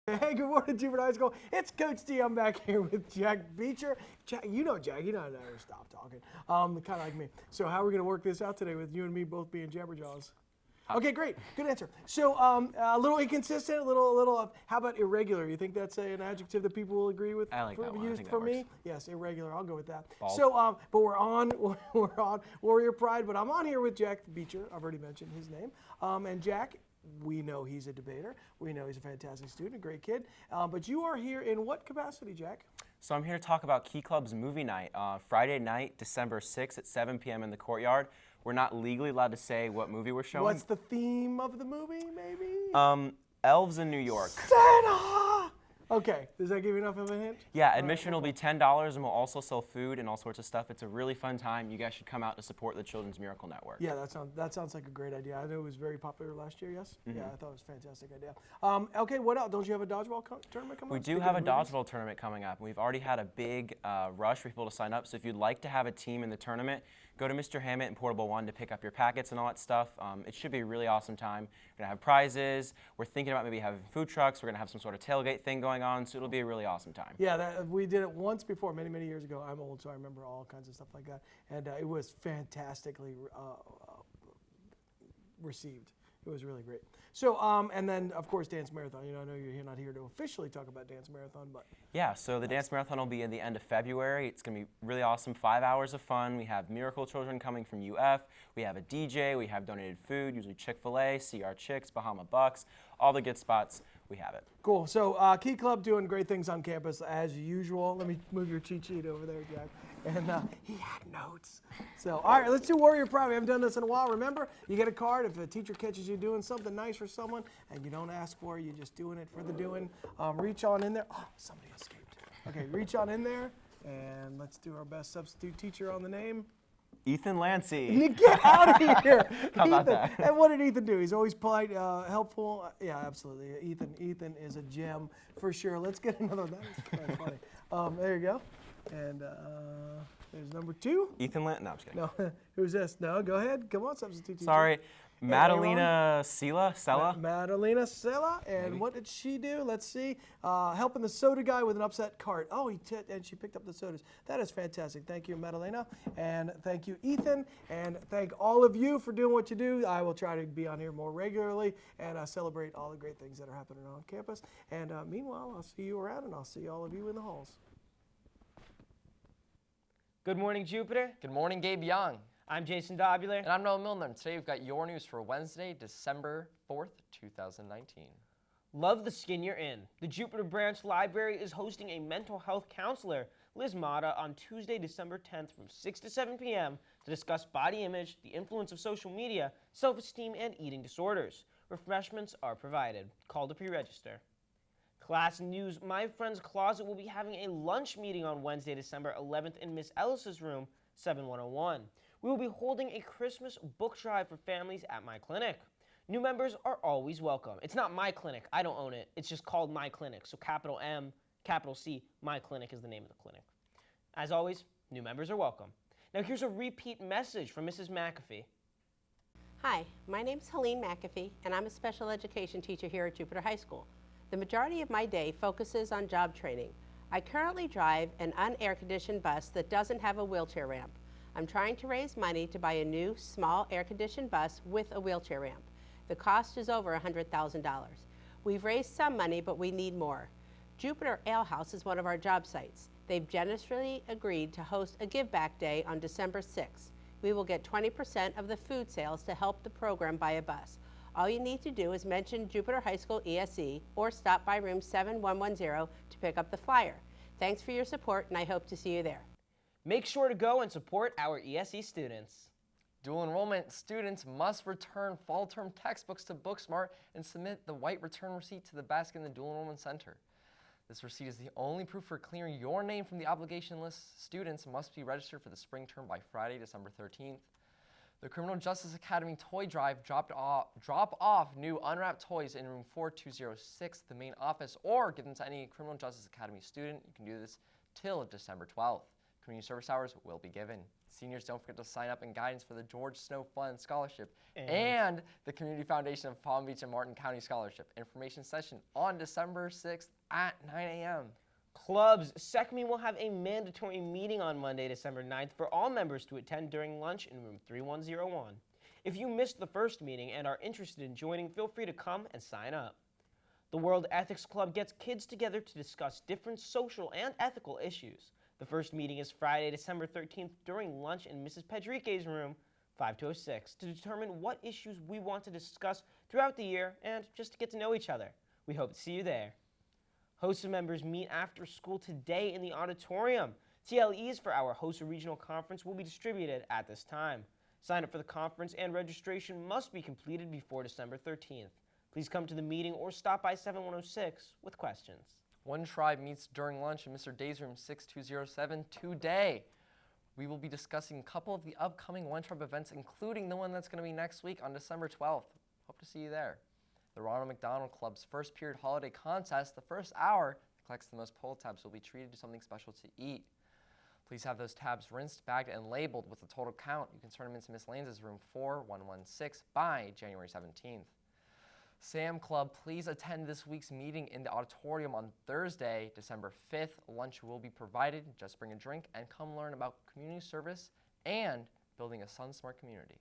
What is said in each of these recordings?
Hey, good morning, Jupiter High School. It's Coach D. I'm back here with Jack Beecher. Jack, you know Jack. You know I never stop talking. Kind of like me. So how are we going to work this out today with you and me both being jabberjaws? Okay, great. Good answer. So a little inconsistent, a little. How about irregular? You think that's an adjective that people will agree with? I like that one. I Used think for that me? works. Yes, irregular. I'll go with that. Bald. So, but we're on Warrior Pride. But I'm on here with Jack Beecher. I've already mentioned his name. And Jack, we know he's a debater. We know he's a fantastic student, a great kid. But you are here in what capacity, Jack? So I'm here to talk about Key Club's movie night, Friday night, December 6th at 7 p.m. in the courtyard. We're not legally allowed to say what movie we're showing. What's the theme of the movie, maybe? Elves in New York. Santa! Okay, does that give you enough of a hint? Yeah, admission will be $10, and we'll also sell food and all sorts of stuff. It's a really fun time. You guys should come out to support the Children's Miracle Network. Yeah, that sounds like a great idea. I know it was very popular last year, yes? Mm-hmm. Yeah, I thought it was a fantastic idea. Okay, what else? Don't you have a dodgeball tournament coming up? We do Speaking have a of movies? dodgeball tournament coming up. We've already had a big rush for people to sign up, so if you'd like to have a team in the tournament, go to Mr. Hammett and Portable One to pick up your packets and all that stuff. It should be a really awesome time. We're going to have prizes. We're thinking about maybe having food trucks. We're going to have some sort of tailgate thing going on, so it'll be a really awesome time. Yeah, we did it once before, many, many years ago. I'm old, so I remember all kinds of stuff like that. And it was fantastically received. It was really great. So, and then, of course, Dance Marathon. You know, I know you're not here to officially talk about Dance Marathon, but... Yeah, so the Dance Marathon will be at the end of February. It's going to be really awesome, 5 hours of fun. We have Miracle Children coming from UF. We have a DJ. We have donated food, usually Chick-fil-A, CR Chicks, Bahama Bucks, all the good spots. We have it. Cool. So Key Club doing great things on campus as usual. Let me move your cheat sheet over there, Jack. And he had notes. So, all right, let's do Warrior Pride. We haven't done this in a while. Remember, you get a card if a teacher catches you doing something nice for someone and you don't ask for it, you're just doing it for the doing. Reach on in there. Oh, somebody escaped. Okay, reach on in there, and let's do our best substitute teacher on the name. Ethan Lancy. Get out of here. How about Ethan. that? And what did Ethan do? He's always polite, helpful. Yeah, absolutely. Ethan is a gem for sure. Let's get another one. That is quite funny. There you go. And there's number 2. Ethan Lancy. No, I'm just kidding. No, who's this? No, go ahead. Come on, substitute teacher. Sorry. Madalena Sella? Madalena Sella. And Maybe. what did she do? Let's see. Helping the soda guy with an upset cart. Oh, and she picked up the sodas. That is fantastic. Thank you, Madalena. And thank you, Ethan. And thank all of you for doing what you do. I will try to be on here more regularly and celebrate all the great things that are happening on campus. And meanwhile, I'll see you around, and I'll see all of you in the halls. Good morning, Jupiter. Good morning, Gabe Young. I'm Jason Dobular. And I'm Noah Milner. And today we've got your news for Wednesday, December 4th, 2019. Love the skin you're in. The Jupiter Branch Library is hosting a mental health counselor, Liz Mata, on Tuesday, December 10th from 6 to 7 p.m. to discuss body image, the influence of social media, self-esteem, and eating disorders. Refreshments are provided. Call to pre-register. Class news, My Friend's Closet will be having a lunch meeting on Wednesday, December 11th in Miss Ellis's room, 7101. We will be holding a Christmas book drive for families at my clinic. New members are always welcome. It's not my clinic. I don't own it. It's just called My Clinic. So capital M, capital C, My Clinic is the name of the clinic. As always, new members are welcome. Now here's a repeat message from Mrs. McAfee. Hi, my name is Helene McAfee, and I'm a special education teacher here at Jupiter High School. The majority of my day focuses on job training. I currently drive an unair-conditioned bus that doesn't have a wheelchair ramp. I'm trying to raise money to buy a new, small, air-conditioned bus with a wheelchair ramp. The cost is over $100,000. We've raised some money, but we need more. Jupiter Ale House is one of our job sites. They've generously agreed to host a Give Back Day on December 6th. We will get 20% of the food sales to help the program buy a bus. All you need to do is mention Jupiter High School ESE or stop by room 7110 to pick up the flyer. Thanks for your support, and I hope to see you there. Make sure to go and support our ESE students. Dual enrollment students must return fall term textbooks to Booksmart and submit the white return receipt to the basket in the Dual Enrollment Center. This receipt is the only proof for clearing your name from the obligation list. Students must be registered for the spring term by Friday, December 13th. The Criminal Justice Academy Toy Drive drop off new unwrapped toys in room 4206, the main office, or give them to any Criminal Justice Academy student. You can do this till December 12th. Community service hours will be given. Seniors, don't forget to sign up in guidance for the George Snow Fund Scholarship and the Community Foundation of Palm Beach and Martin County Scholarship. Information session on December 6th at 9 a.m. Clubs, SECME will have a mandatory meeting on Monday, December 9th for all members to attend during lunch in room 3101. If you missed the first meeting and are interested in joining, feel free to come and sign up. The World Ethics Club gets kids together to discuss different social and ethical issues. The first meeting is Friday, December 13th during lunch in Mrs. Pedrique's room, 5206, to determine what issues we want to discuss throughout the year and just to get to know each other. We hope to see you there. HOSA members meet after school today in the auditorium. TLEs for our HOSA Regional Conference will be distributed at this time. Sign up for the conference and registration must be completed before December 13th. Please come to the meeting or stop by 7106 with questions. One Tribe meets during lunch in Mr. Day's room 6207 today. We will be discussing a couple of the upcoming One Tribe events, including the one that's going to be next week on December 12th. Hope to see you there. The Ronald McDonald Club's first period holiday contest, the first hour that collects the most pull tabs, will be treated to something special to eat. Please have those tabs rinsed, bagged, and labeled with the total count. You can turn them into Miss Lanz's room 4116 by January 17th. Sam Club, please attend this week's meeting in the auditorium on Thursday, December 5th. Lunch will be provided. Just bring a drink and come learn about community service and building a sun-smart community.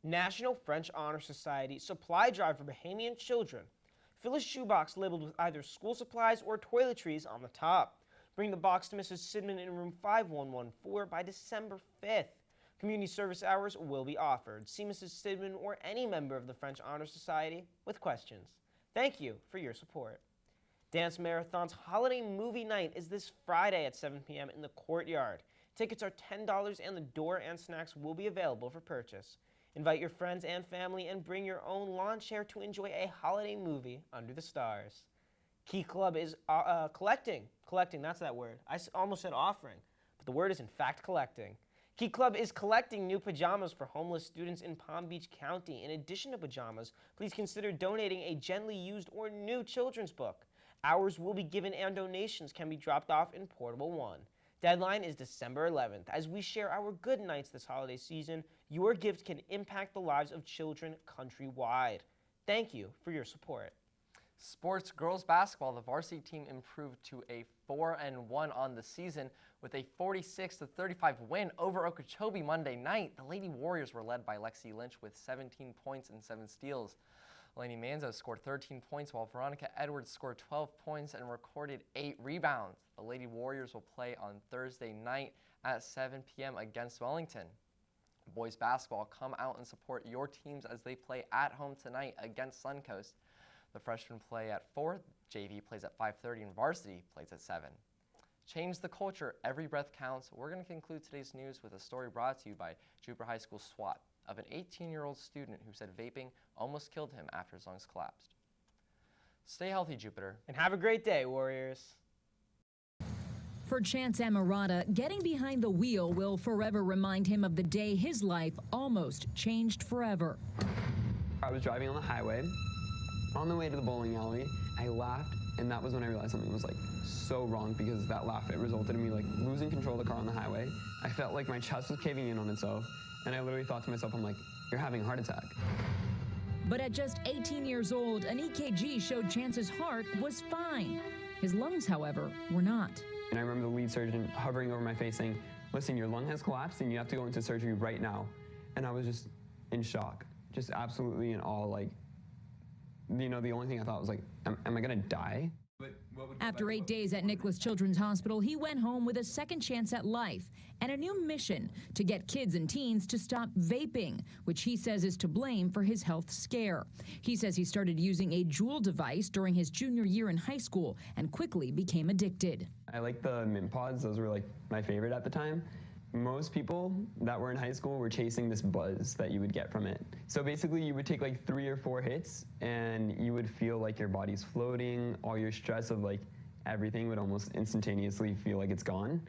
National French Honor Society supply drive for Bahamian children. Fill a shoebox labeled with either school supplies or toiletries on the top. Bring the box to Mrs. Sidman in room 5114 by December 5th. Community service hours will be offered. See Mrs. Sidman or any member of the French Honor Society with questions. Thank you for your support. Dance Marathon's holiday movie night is this Friday at 7 p.m. in the courtyard. Tickets are $10 and the door and snacks will be available for purchase. Invite your friends and family and bring your own lawn chair to enjoy a holiday movie under the stars. Key Club is collecting. Collecting, that's that word. I almost said offering, but the word is in fact collecting. Key Club is collecting new pajamas for homeless students in Palm Beach County. In addition to pajamas, please consider donating a gently used or new children's book. Hours will be given and donations can be dropped off in Portable 1. Deadline is December 11th. As we share our good nights this holiday season, your gift can impact the lives of children countrywide. Thank you for your support. Sports girls basketball, the varsity team improved to a 4-1 on the season with a 46-35 win over Okeechobee Monday night. The Lady Warriors were led by Lexi Lynch with 17 points and 7 steals. Eleni Manzo scored 13 points while Veronica Edwards scored 12 points and recorded 8 rebounds. The Lady Warriors will play on Thursday night at 7 p.m. against Wellington. Boys basketball, come out and support your teams as they play at home tonight against Suncoast. The freshmen play at 4, JV plays at 5:30, and varsity plays at 7. Change the culture, every breath counts. We're going to conclude today's news with a story brought to you by Jupiter High School SWAT of an 18-year-old student who said vaping almost killed him after his lungs collapsed. Stay healthy, Jupiter. And have a great day, Warriors. For Chance Amarada, getting behind the wheel will forever remind him of the day his life almost changed forever. I was driving on the highway. On the way to the bowling alley, I laughed, and that was when I realized something was so wrong, because that laugh, it resulted in me losing control of the car on the highway. I felt like my chest was caving in on itself, and I literally thought to myself, I'm like, you're having a heart attack. But at just 18 years old, an EKG showed Chance's heart was fine. His lungs, however, were not. And I remember the lead surgeon hovering over my face saying, listen, your lung has collapsed and you have to go into surgery right now. And I was just in shock, just absolutely in awe. The only thing I thought was am I gonna die? After 8 days at Nicholas Children's Hospital, he went home with a second chance at life and a new mission to get kids and teens to stop vaping, which he says is to blame for his health scare. He says he started using a Juul device during his junior year in high school and quickly became addicted. I like the mint pods. Those were my favorite at the time. Most people that were in high school were chasing this buzz that you would get from it. So basically you would take 3 or 4 hits and you would feel like your body's floating. All your stress of everything would almost instantaneously feel like it's gone.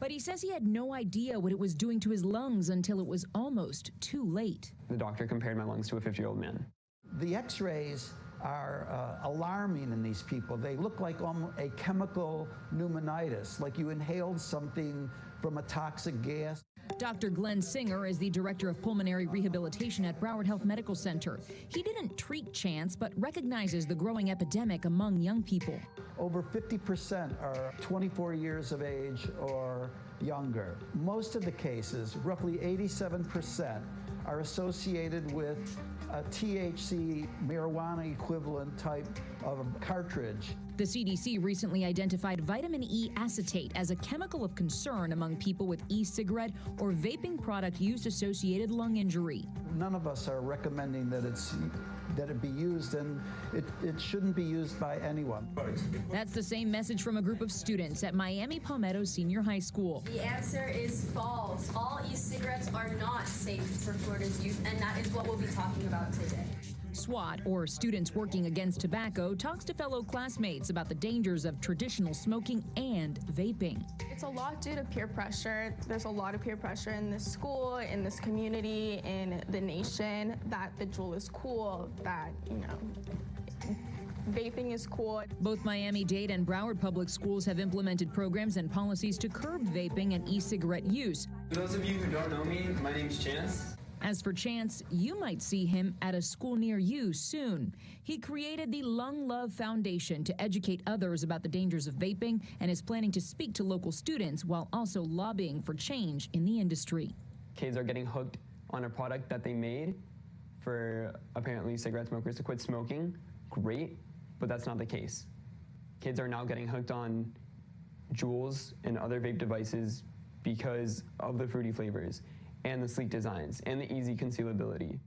But he says he had no idea what it was doing to his lungs until it was almost too late. The doctor compared my lungs to a 50-year-old man. The x-rays are alarming in these people. They look like a chemical pneumonitis, like you inhaled something from a toxic gas. Dr. Glenn Singer is the director of pulmonary rehabilitation at Broward Health Medical Center. He didn't treat Chance, but recognizes the growing epidemic among young people. Over 50% are 24 years of age or younger. Most of the cases, roughly 87%, are associated with a THC marijuana equivalent type of cartridge. The CDC recently identified vitamin E acetate as a chemical of concern among people with e-cigarette or vaping product use associated lung injury. None of us are recommending that it be used, and it shouldn't be used by anyone. That's the same message from a group of students at Miami Palmetto Senior High School. The answer is false. All e-cigarettes are not safe for Florida's youth, and that is what we'll be talking about today. SWAT, or Students Working Against Tobacco, talks to fellow classmates about the dangers of traditional smoking and vaping. It's a lot due to peer pressure. There's a lot of peer pressure in this school, in this community, in the nation, that the Juul is cool, that, vaping is cool. Both Miami-Dade and Broward Public Schools have implemented programs and policies to curb vaping and e-cigarette use. For those of you who don't know me, my name's Chance. As for Chance, you might see him at a school near you soon. He created the Lung Love Foundation to educate others about the dangers of vaping and is planning to speak to local students while also lobbying for change in the industry. Kids are getting hooked on a product that they made for apparently cigarette smokers to quit smoking. Great, but that's not the case. Kids are now getting hooked on Juuls and other vape devices because of the fruity flavors and the sleek designs and the easy concealability.